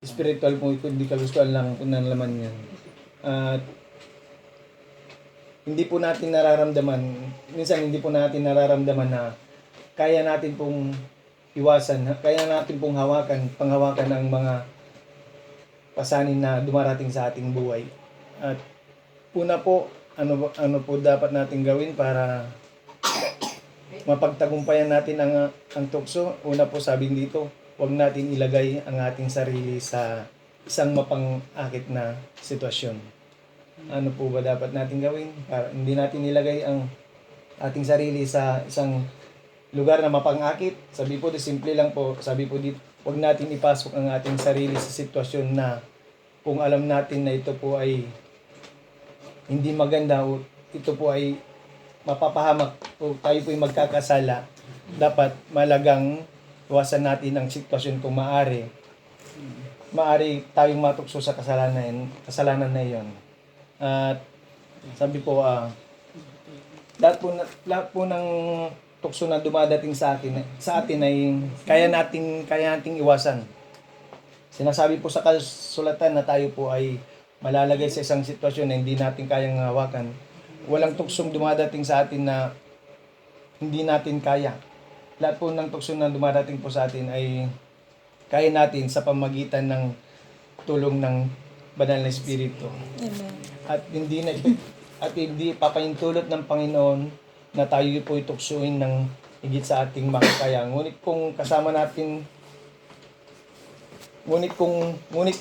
spiritual po, kundi kagustuhan lang po ng laman yan. At hindi po natin nararamdaman, minsan hindi po natin nararamdaman na kaya natin pong iwasan, kaya natin pong panghawakan ng mga pasanin na dumarating sa ating buhay. At una po, ano po dapat natin gawin para mapagtagumpayan natin ang tukso? Una po, sabi dito, huwag natin ilagay ang ating sarili sa isang mapang-akit na sitwasyon. Ano po ba dapat natin gawin? Para hindi natin ilagay ang ating sarili sa isang lugar na mapang-akit. Sabi po, simple lang po, sabi po dito, huwag natin ipasok ang ating sarili sa sitwasyon na kung alam natin na ito po ay hindi maganda o ito po ay mapapahamak o tayo po ay magkakasala, dapat malagang iwasan natin ang sitwasyon kung maaari tayong matukso sa kasalanan na iyon. At sabi po, lahat po ng tukso na dumadating sa atin ay kaya nating iwasan. Sinasabi po sa kasulatan na tayo po ay malalagay sa isang sitwasyon na hindi natin kayang hawakan. Walang tuksong dumadating sa atin na hindi natin kaya. Lahat po ng tukso na dumadating po sa atin ay kaya natin sa pamagitan ng tulong ng Banal na Espiritu. Amen. At hindi papahintulot ng Panginoon na tayo po ituksuin ng higit sa ating makakaya. Ngunit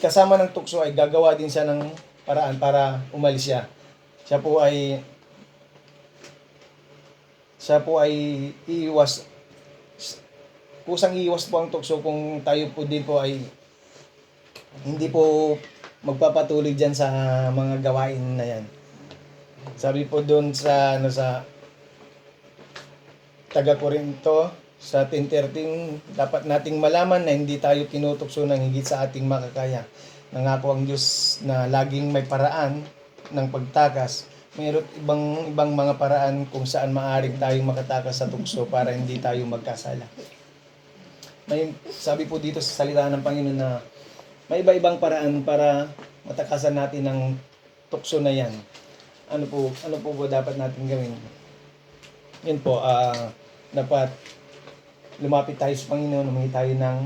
kasama ng tukso ay gagawa din siya ng paraan para umalis siya. Siya po ay iiwas. Kusang iiwas po ang tukso kung tayo po din po ay hindi po magpapatuloy dyan sa mga gawain na yan. Sabi po doon sa taga-Korinto sa 10:13, dapat nating malaman na hindi tayo tinutukso ng higit sa ating makakaya. Nangako ang Diyos na laging may paraan ng pagtakas. Mayroon ibang mga paraan kung saan maaaring tayong makatakas sa tukso para hindi tayo magkasala. Sabi po dito sa salita ng Panginoon na may iba-ibang paraan para matakasan natin ang tukso na yan. Ano po ba dapat natin gawin? Yan po, dapat lumapit tayo sa Panginoon, humingi tayo ng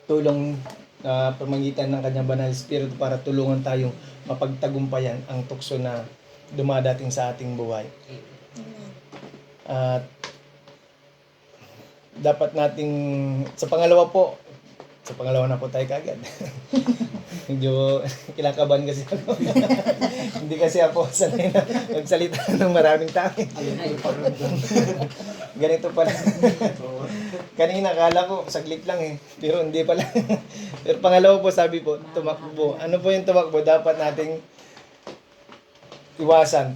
tulong na pamagitan ng Kanyang Banal Espiritu para tulungan tayong mapagtagumpayan ang tukso na dumadating sa ating buhay. At dapat nating, sa pangalawa na po tayo kagad. Medyo kinakabahan kasi ako. Hindi kasi ako sanay na magsalita ng maraming tao. Ganito pala. Kanina akala ko saglit lang pero hindi pala. Pero pangalawa po, sabi po, tumakbo. Ano po yung tumakbo? Dapat nating iwasan,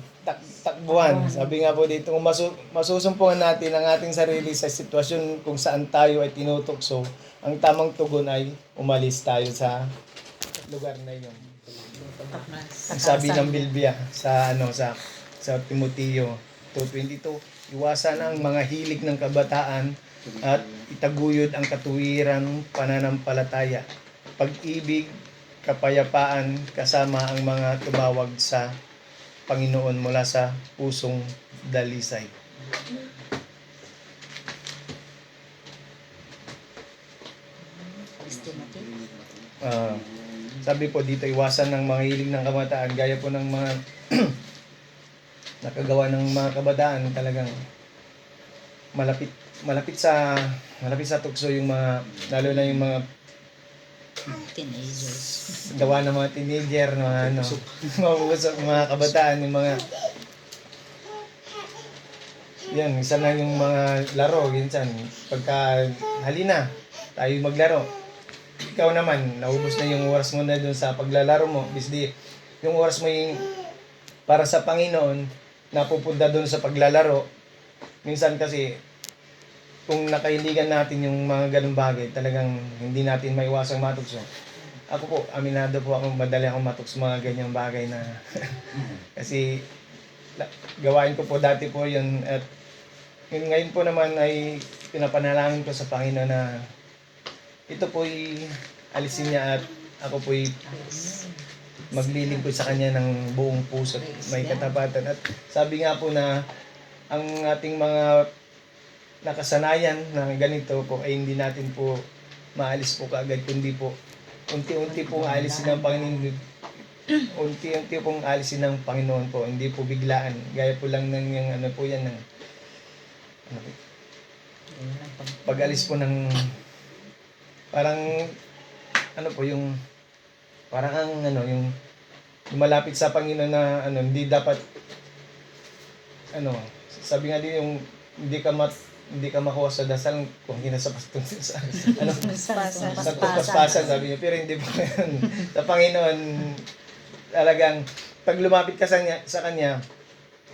takbuhan. Sabi nga po dito, kung masusumpungan natin ang ating sarili sa sitwasyon kung saan tayo ay tinutukso, ang tamang tugon ay umalis tayo sa lugar na iyon. Ang sabi ng Biblia sa Timoteo 2:22, iwasan ang mga hilig ng kabataan at itaguyod ang katuwiran pananampalataya, pag-ibig, kapayapaan kasama ang mga tumawag sa Panginoon mula sa pusong dalisay. Sabi po dito, iwasan ng mga hilig ng kabataan, gaya po ng mga nakagawa ng mga kabataan, talagang malapit sa tukso yung mga, lalo na yung mga Teenagers. gawa ng mga teenager, mga kabataan, yung mga yan, isa na yung mga laro, minsan pagka halina tayo maglaro, ikaw naman naubos na yung oras mo na dun sa paglalaro mo, bisdi yung oras mo yung para sa Panginoon napupunta dun sa paglalaro. Minsan kasi kung nakahiligan natin yung mga ganung bagay, talagang hindi natin maiwasang matukso. Ako po, aminado po ako, madali akong matukso mga ganyang bagay na kasi gawain ko po dati po yun. At ngayon po naman ay pinapanalangin ko sa Panginoon na ito po'y alisin niya at ako po'y maglilingkod sa kanya ng buong puso at may katapatan. At sabi nga po na ang ating mga nakasanayan na ganito po ay hindi natin po maalis po kaagad, kundi po unti-unti pong alisin ng Panginoon. Unti-unti pong alisin ng Panginoon po, hindi po biglaan. Gaya po lang ng yung ano po yan ng pag-alis po ng parang ano po yung parang ang ano yung lumalapit sa Panginoon na ano hindi dapat ano sabi nga din yung hindi ka makuha sa dasal kung hinasapastong sa ano sa paspasan sabi niya, pero hindi po yun. Sa Panginoon talagang pag lumapit ka sa kanya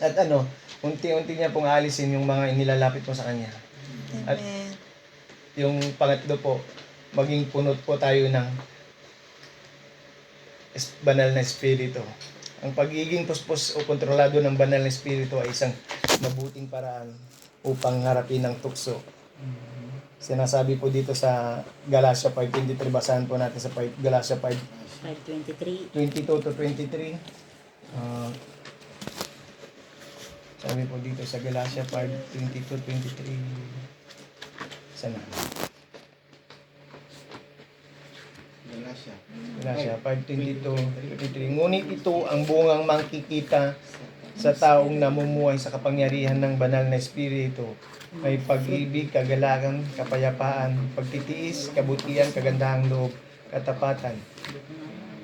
at ano unti-unti niya pong alisin yung mga inilalapit mo sa kanya. At yung pangatlo po, maging punot po tayo ng banal na espiritu. Ang pagiging puspos o kontrolado ng banal na espiritu ay isang mabuting paraan upang harapin ang tukso. Sinasabi po dito sa Galatia 5:23, basahan po natin sa Galatia 5:22 to 23. Sabi po dito sa Galatia 5:22-23. Sana. Galatia 5:22-23. Ngunit ito ang bungang makikita sa taong namumuhay sa kapangyarihan ng banal na espiritu. May pag-ibig, kagalakan, kapayapaan, pagtitiis, kabutihan, kagandahang loob, katapatan.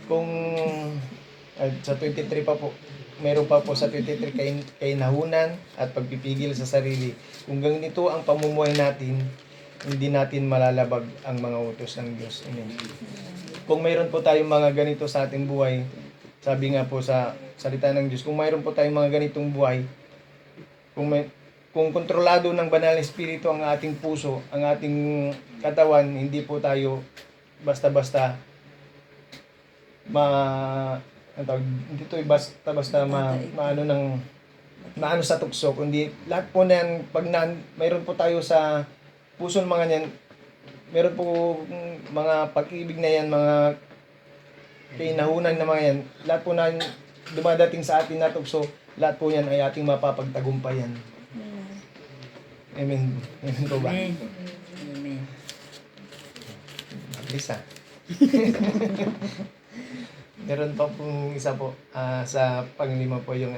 Kung sa 23 pa po, meron pa po sa 23 kainahunan at pagpipigil sa sarili. Kung ganito ang pamumuhay natin, hindi natin malalabag ang mga utos ng Diyos. Amen. Kung mayroon po tayong mga ganito sa ating buhay, sabi nga po sa salita ng Diyos, kung mayroon po tayong mga ganitong buhay, kung kontrolado ng banal na espiritu ang ating puso, ang ating katawan, hindi po tayo basta-basta hindi to basta maano sa tukso, kundi lahat po na yan, mayroon po tayo sa puso ng mga yan, meron po mga pag-ibig na yan, mga kainahunan na mga yan, lahat po na dumadating sa atin na tukso, lahat po yan ay ating mapapagtagumpayan. Amen. Amen po ba? Amen. Lisa. Meron pa pong isa po sa panglima po yung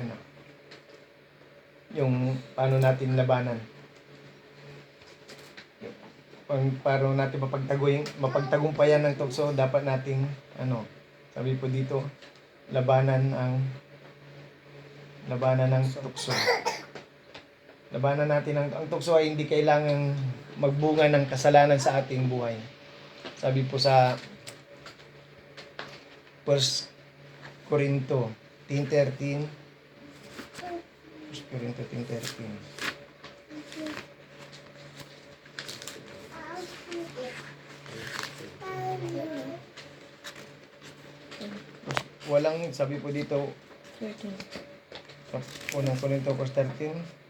yung paano natin labanan. Paano natin mapagtagumpayan ng tukso, dapat nating sabi po dito, labanan ng tukso. Labanan natin ang tukso ay hindi kailangang magbunga ng kasalanan sa ating buhay. Sabi po sa 1 Corinto 10:13. 1 Corinto 10:13. Walang, sabi po dito, 1 Corinto 4:13.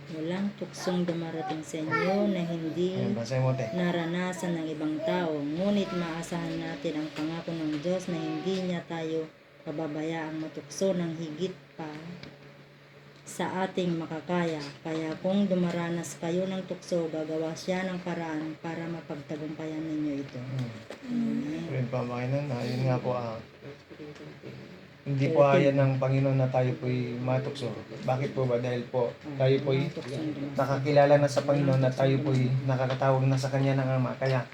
Walang tuksong dumarating sa inyo na hindi Ayan, basahin mo, te. naranasan ng ibang tao. Ngunit maasahan natin ang pangako ng Diyos na hindi niya tayo pababayaang matukso ng higit pa sa ating makakaya. Kaya kung dumaranas kayo ng tukso, gagawa siya ng paraan para mapagtagumpayan ninyo ito. Ayan pa, makinan. Ayun nga po, hindi po ayan ng Panginoon na tayo po'y matukso. Bakit po ba? Dahil po tayo po'y nakakilala na sa Panginoon na tayo po'y nakakatawag na sa Kanya ng Ama. Kaya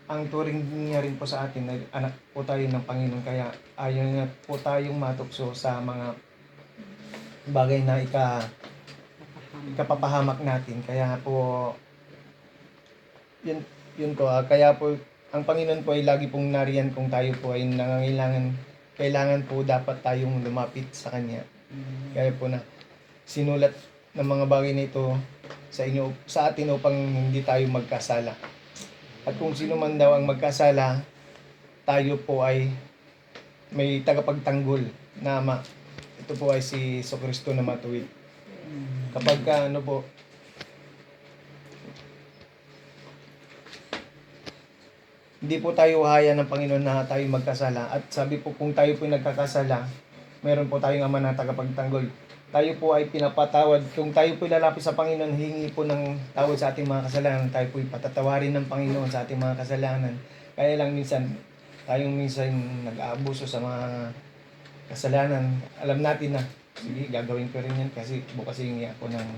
ang turing niya rin po sa atin ay anak po tayo ng Panginoon. Kaya ayaw niya po tayong matukso sa mga bagay na ikapapahamak natin. Kaya po yun po. Kaya po ang Panginoon po ay lagi pong nariyan kung tayo po ay kailangan po dapat tayong lumapit sa Kanya. Kaya po na sinulat ng mga bagay na ito sa atin upang hindi tayo magkasala. At kung sino man daw ang magkasala, tayo po ay may tagapagtanggol na Ama. Ito po ay si Jesucristo na matuwid. Kapag hindi po tayo haya ng Panginoon na tayo magkasala. At sabi po, kung tayo po nagkakasala, meron po tayong Ama na tagapagtanggol. Tayo po ay pinapatawad. Kung tayo po lalapit sa Panginoon, hingi po ng tawad sa ating mga kasalanan. Tayo po patatawarin ng Panginoon sa ating mga kasalanan. Kaya lang minsan, tayong minsan nag-aabuso sa mga kasalanan. Alam natin na, sige, gagawin ko rin yan kasi bukas hingi ako ng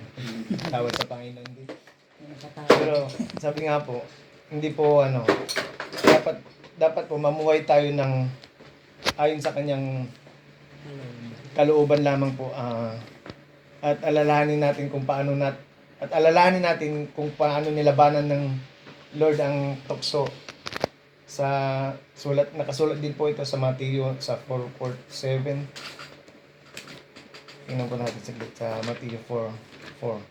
tawad sa Panginoon din. Pero sabi nga po, hindi po dapat po mamuhay tayo ng ayon sa kanyang kalooban lamang po, at alalahanin natin kung paano nilabanan ng Lord ang tukso. Sa nakasulat din po ito sa Mateo sa 4:7. Tingnan po natin saglit sa Mateo 4:4.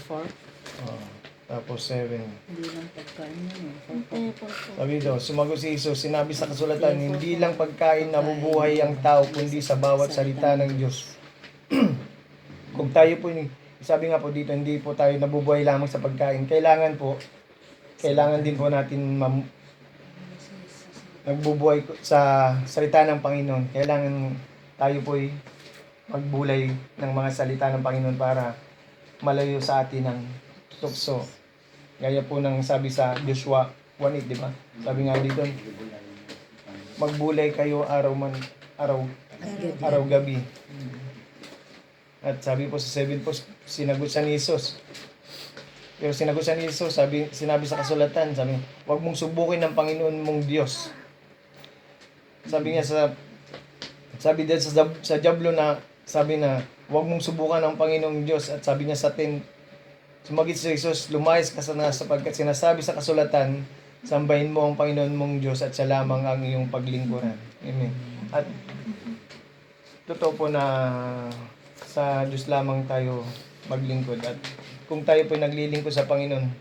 4. Tapos 7. Hindi lang pagkain yun. Sabi daw, sumagot si Jesus, sinabi sa kasulatan, hindi lang pagkain nabubuhay ang tao, kundi sa bawat salita ng Diyos. Kung tayo po, sabi nga po dito, hindi po tayo nabubuhay lamang sa pagkain. Kailangan din po natin nagbubuhay sa salita ng Panginoon. Kailangan tayo po magbulay ng mga salita ng Panginoon para malayo sa atin ang tukso. Gaya po ng sabi sa Joshua 1:8, di ba? Sabi nga dito, magbulay kayo araw gabi. At sabi po sa 7 po, sinagot siya ni Jesus. Pero sinagot siya ni Jesus, sinabi sa kasulatan, huwag mong subukin ng Panginoon mong Diyos. Sabi niya sabi din sa Diablo na, sabi na, huwag mong subukan ng Panginoong Diyos. At sabi niya sa 10, sumagit si Jesus, lumayas ka sana sapagkat sinasabi sa kasulatan, sambahin mo ang Panginoon mong Diyos at siya lamang ang iyong paglingkuran. Amen. At totoo po na sa Diyos lamang tayo maglingkod. At kung tayo po naglilingkod sa Panginoon,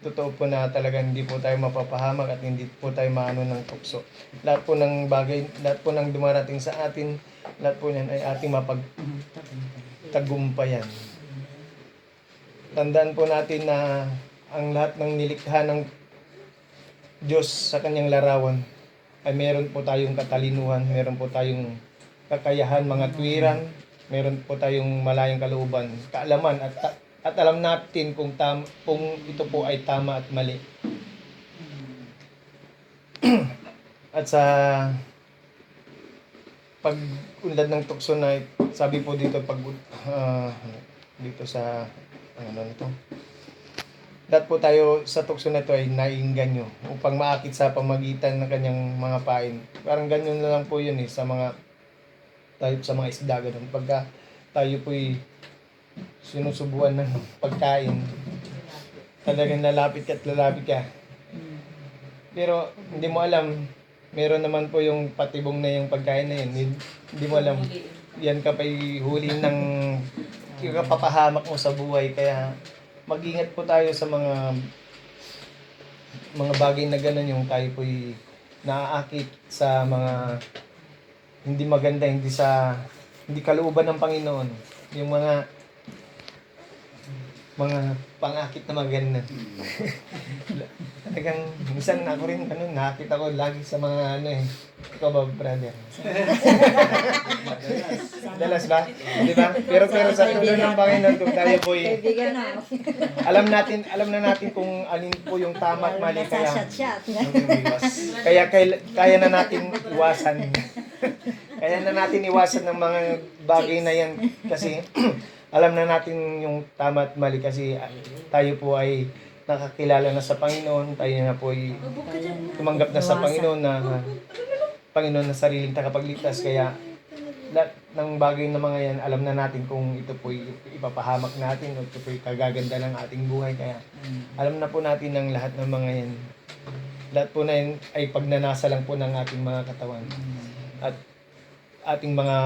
totoo po na talagang hindi po tayo mapapahamak at hindi po tayo maano ng tukso. Lahat po ng bagay, lahat po ng dumarating sa atin, lahat po yan ay ating mapagtagumpayan. Tandaan po natin na ang lahat ng nilikha ng Diyos sa kanyang larawan ay meron po tayong katalinuhan, meron po tayong kakayahan, mga tuwiran, meron po tayong malayang kalooban, kaalaman at alam natin kung ito po ay tama at mali. At sa pag-unlad ng tukso na sabi po dito dito sa lahat po tayo sa tukso na ito ay naiinganyo upang maakit sa pamagitan ng kanyang mga pain. Parang ganyan na lang po yun sa mga isda ganun. Pagka tayo po'y sinusubuan ng pagkain, talagang lalapit ka. Pero hindi mo alam, meron naman po yung patibong na yung pagkain na yun. Hindi mo alam, yan ka pa'y huli ng kapapahamak mo sa buhay. Kaya mag-ingat po tayo sa mga bagay na gano'n, yung tayo po'y naaakit sa mga hindi maganda, hindi kalooban ng Panginoon. Yung mga pangakit na maganda. Talagang minsan ako rin nakakita ko lagi sa mga ikaw ba, brother? Dalas ba? Di ba? Pero sa tulong ng Panginoon, kung tayo po alam na natin kung alin po yung tama at mali, kaya na natin iwasan. Kaya na natin iwasan ng mga bagay na yan kasi alam na natin yung tama at mali kasi tayo po ay nakakilala na sa Panginoon, tayo na po ay tumanggap na sa Panginoon na sariling tagapagligtas. Kaya lahat ng bagay na mga yan, alam na natin kung ito po ipapahamak natin o ito po kagaganda ng ating buhay. Kaya alam na po natin ang lahat ng mga yan. Lahat po na yan ay pagnanasa lang po ng ating mga katawan. At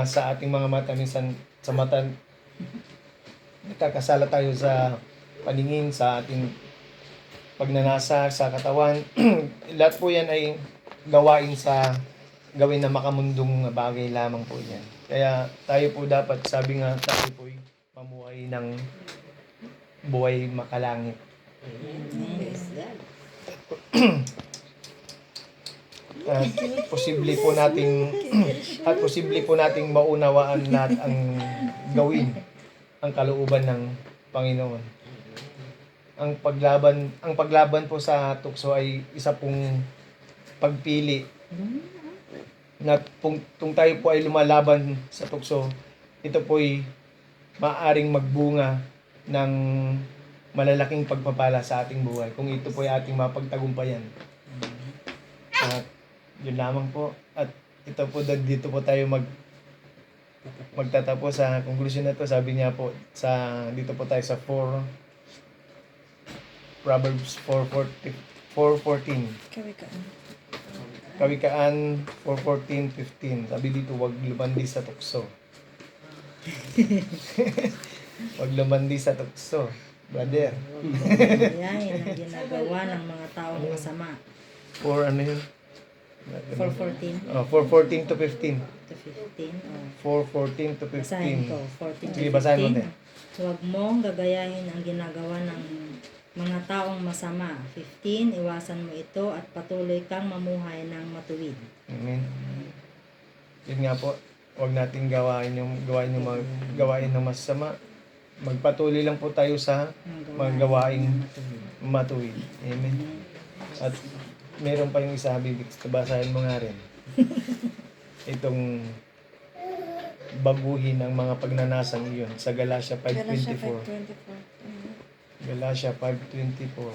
sa ating mga mata, minsan sa mata, nagkakasala tayo sa paningin, sa ating pagnanasa sa katawan. Lahat po yan ay gawin na makamundong bagay lamang po yan. Kaya tayo po dapat, sabi nga, tayo po mamuhay ng buhay makalangit. At posible po nating maunawaan lahat ang gawin ang kalooban ng Panginoon. Ang paglaban po sa tukso ay isa pong pagpili na kung tayo po ay lumalaban sa tukso, ito po'y maaaring magbunga ng malalaking pagpapala sa ating buhay kung ito po ay ating mapagtagumpayan. At yun lamang po. At ito po, dito po tayo magtatapos sa conclusion na to. Sabi niya po, dito po tayo sa Proverbs 4:14. Kawikaan 4:14-15. Sabi dito, huwag lumandi sa tukso. Huwag lumandi sa tukso, brother. Yayin ang ginagawa ng mga taong masama. Ano yun? 4:14 4:14-15. to 15. 4:14-15. Basahin ko, 14 to Sige, basahin mo, 15. te. Huwag mong gagayahin ang ginagawa ng mga taong masama. 15, iwasan mo ito at patuloy kang mamuhay ng matuwid. Amen. Yun nga po, huwag natin gawain ng masama. Magpatuloy lang po tayo sa mga gawaing matuwid. Amen. At meron pa yung isa, basahin mo nga rin. Itong baguhin ang mga pagnanasang iyon sa Galatia 5:24. Galatia 5:24.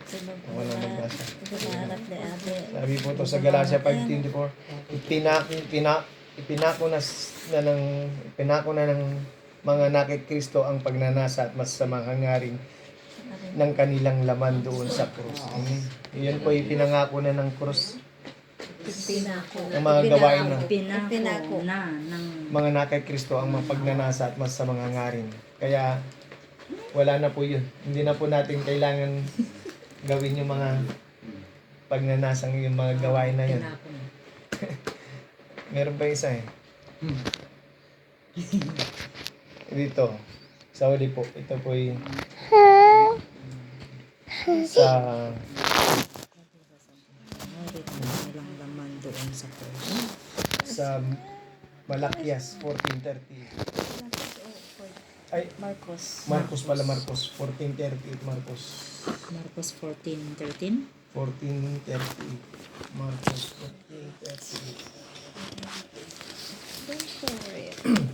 Ako lang nagbasa. Sabi po to sa Galatia 5:24. Ipinako na ng mga nakit Kristo ang pagnanasa at masasamang hangaring ng kanilang laman doon sa krus. Amen. Iyon po ipinangako na ng krus. Ang mga gawain na Pinako na ng mga nakay Kristo ang mga pagnanasa at masasamang hangarin. Kaya wala na po yun. Hindi na po natin kailangan gawin yung mga pagnanasang yung mga gawain na yun. pinako na. Meron pa isa eh. Dito. Sa huli po. Ito po sa Ilang laman doon sa cross. sa Malakias 14:30. Ay, Marcos 14:30. Marcos 14:13. 14:30. Marcos 14:30.